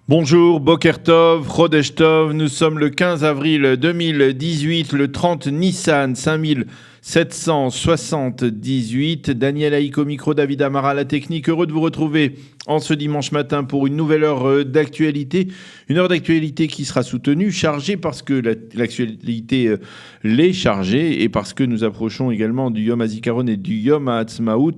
Bonjour, Boker Tov, Chodesh Tov, nous sommes le 15 avril 2018, le 30 Nissan 5778. Daniel Haïk au micro, David Amara à la technique. Heureux de vous retrouver en ce dimanche matin pour une nouvelle heure d'actualité. Une heure d'actualité qui sera soutenue, chargée parce que l'actualité l'est chargée et parce que nous approchons également du Yom HaZikaron et du Yom HaAtzmaout,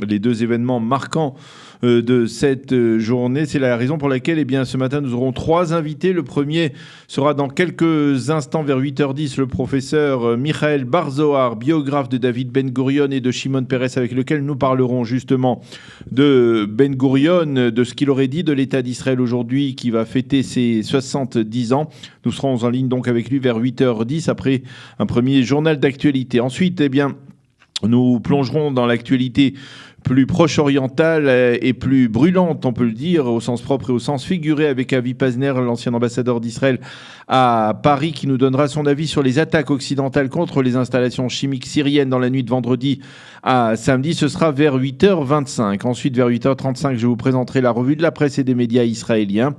les deux événements marquants de cette journée. C'est la raison pour laquelle ce matin nous aurons trois invités. Le premier sera dans quelques instants vers 8h10 le professeur Michael Bar-Zohar, biographe de David Ben Gurion et de Shimon Peres, avec lequel nous parlerons justement de Ben Gurion, de ce qu'il aurait dit de l'État d'Israël aujourd'hui qui va fêter ses 70 ans. Nous serons en ligne donc avec lui vers 8h10 après un premier journal d'actualité. Ensuite, nous plongerons dans l'actualité plus proche orientale et plus brûlante, on peut le dire, au sens propre et au sens figuré, avec Avi Pazner, l'ancien ambassadeur d'Israël à Paris, qui nous donnera son avis sur les attaques occidentales contre les installations chimiques syriennes dans la nuit de vendredi à samedi. Ce sera vers 8h25. Ensuite, vers 8h35, je vous présenterai la revue de la presse et des médias israéliens.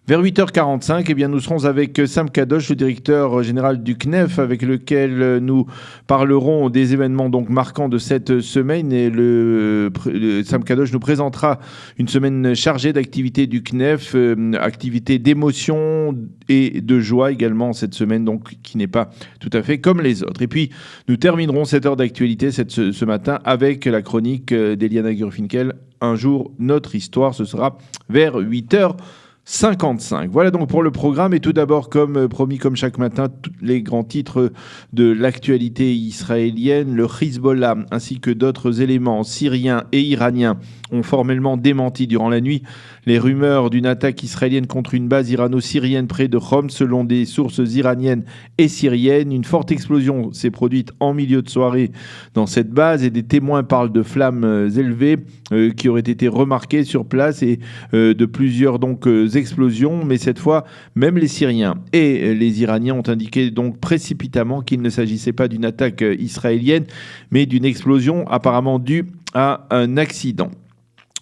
Vers 8h45, nous serons avec Sam Kadosh, le directeur général du CNEF, avec lequel nous parlerons des événements donc marquants de cette semaine. Et Sam Kadosh nous présentera une semaine chargée d'activités du CNEF, activités d'émotion et de joie également cette semaine, donc qui n'est pas tout à fait comme les autres. Et puis, nous terminerons cette heure d'actualité ce matin avec la chronique d'Eliana Gurfinkel, Un jour, notre histoire. Ce sera vers 8h55. Voilà donc pour le programme. Et tout d'abord, comme promis, comme chaque matin, tous les grands titres de l'actualité israélienne. Le Hezbollah ainsi que d'autres éléments syriens et iraniens ont formellement démenti durant la nuit les rumeurs d'une attaque israélienne contre une base irano-syrienne près de Homs. Selon des sources iraniennes et syriennes, une forte explosion s'est produite en milieu de soirée dans cette base et des témoins parlent de flammes élevées qui auraient été remarquées sur place et de plusieurs explosions. Mais cette fois, même les Syriens et les Iraniens ont indiqué donc précipitamment qu'il ne s'agissait pas d'une attaque israélienne, mais d'une explosion apparemment due à un accident.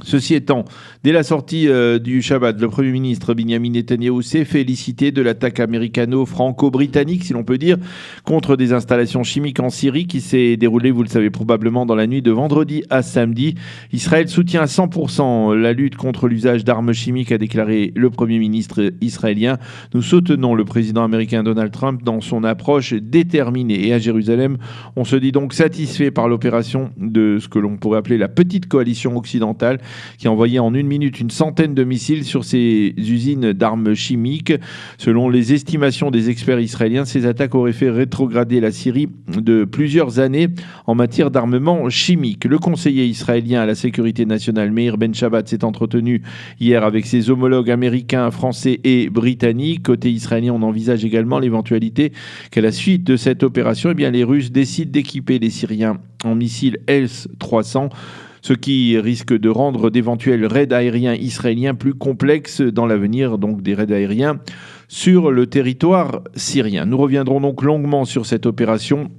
Ceci étant, dès la sortie du Shabbat, le Premier ministre Benyamin Netanyahou s'est félicité de l'attaque américano-franco-britannique, si l'on peut dire, contre des installations chimiques en Syrie qui s'est déroulée, vous le savez probablement, dans la nuit de vendredi à samedi. Israël soutient à 100% la lutte contre l'usage d'armes chimiques, a déclaré le Premier ministre israélien. Nous soutenons le président américain Donald Trump dans son approche déterminée. Et à Jérusalem, on se dit donc satisfait par l'opération de ce que l'on pourrait appeler la petite coalition occidentale, qui a envoyé en une minute une centaine de missiles sur ces usines d'armes chimiques. Selon les estimations des experts israéliens, ces attaques auraient fait rétrograder la Syrie de plusieurs années en matière d'armement chimique. Le conseiller israélien à la sécurité nationale, Meir Ben Shabbat, s'est entretenu hier avec ses homologues américains, français et britanniques. Côté israélien, on envisage également l'éventualité qu'à la suite de cette opération, les Russes décident d'équiper les Syriens en missiles S-300, ce qui risque de rendre d'éventuels raids aériens israéliens plus complexes dans l'avenir, donc des raids aériens sur le territoire syrien. Nous reviendrons donc longuement sur cette opération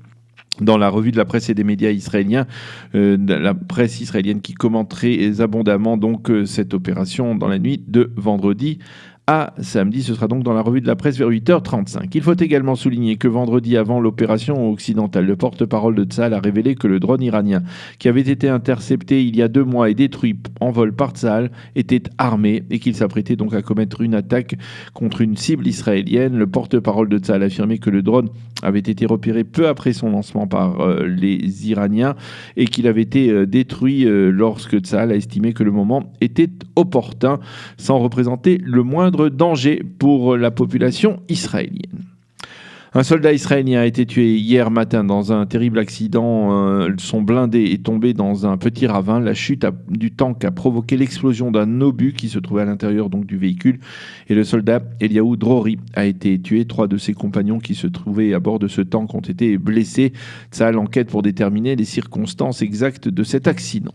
dans la revue de la presse et des médias israéliens, la presse israélienne qui commenterait abondamment cette opération dans la nuit de vendredi à samedi. Ce sera donc dans la revue de la presse vers 8h35. Il faut également souligner que vendredi, avant l'opération occidentale, le porte-parole de Tsahal a révélé que le drone iranien qui avait été intercepté il y a 2 mois et détruit en vol par Tsahal était armé et qu'il s'apprêtait donc à commettre une attaque contre une cible israélienne. Le porte-parole de Tsahal a affirmé que le drone avait été repéré peu après son lancement par les Iraniens et qu'il avait été détruit lorsque Tsahal a estimé que le moment était opportun, sans représenter le moindre danger pour la population israélienne. Un soldat israélien a été tué hier matin dans un terrible accident. Son blindé est tombé dans un petit ravin. La chute du tank a provoqué l'explosion d'un obus qui se trouvait à l'intérieur du véhicule. Et le soldat Eliaou Drori a été tué. 3 de ses compagnons qui se trouvaient à bord de ce tank ont été blessés. Tsahal enquête pour déterminer les circonstances exactes de cet accident.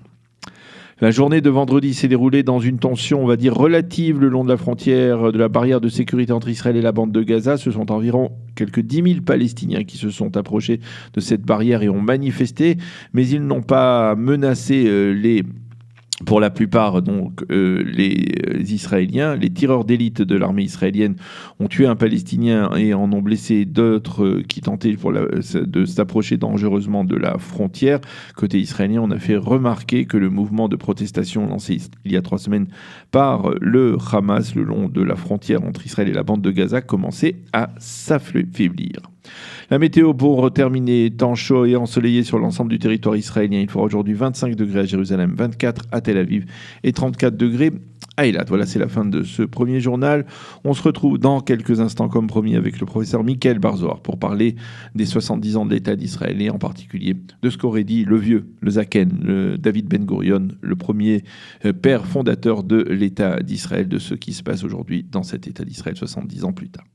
La journée de vendredi s'est déroulée dans une tension, on va dire, relative le long de la frontière de la barrière de sécurité entre Israël et la bande de Gaza. Ce sont environ quelques 10 000 Palestiniens qui se sont approchés de cette barrière et ont manifesté, mais ils n'ont pas menacé les Pour la plupart, donc, les Israéliens, les tireurs d'élite de l'armée israélienne ont tué un Palestinien et en ont blessé d'autres qui tentaient de s'approcher dangereusement de la frontière. Côté israélien, on a fait remarquer que le mouvement de protestation lancé il y a 3 semaines par le Hamas le long de la frontière entre Israël et la bande de Gaza commençait à s'affaiblir. La météo pour terminer, temps chaud et ensoleillé sur l'ensemble du territoire israélien. Il fera aujourd'hui 25 degrés à Jérusalem, 24 à Tel Aviv et 34 degrés à Eilat. Voilà, c'est la fin de ce premier journal. On se retrouve dans quelques instants, comme promis, avec le professeur Michael Barzoar pour parler des 70 ans de l'État d'Israël et en particulier de ce qu'aurait dit le vieux, le Zaken, le David Ben Gurion, le premier père fondateur de l'État d'Israël, de ce qui se passe aujourd'hui dans cet État d'Israël 70 ans plus tard.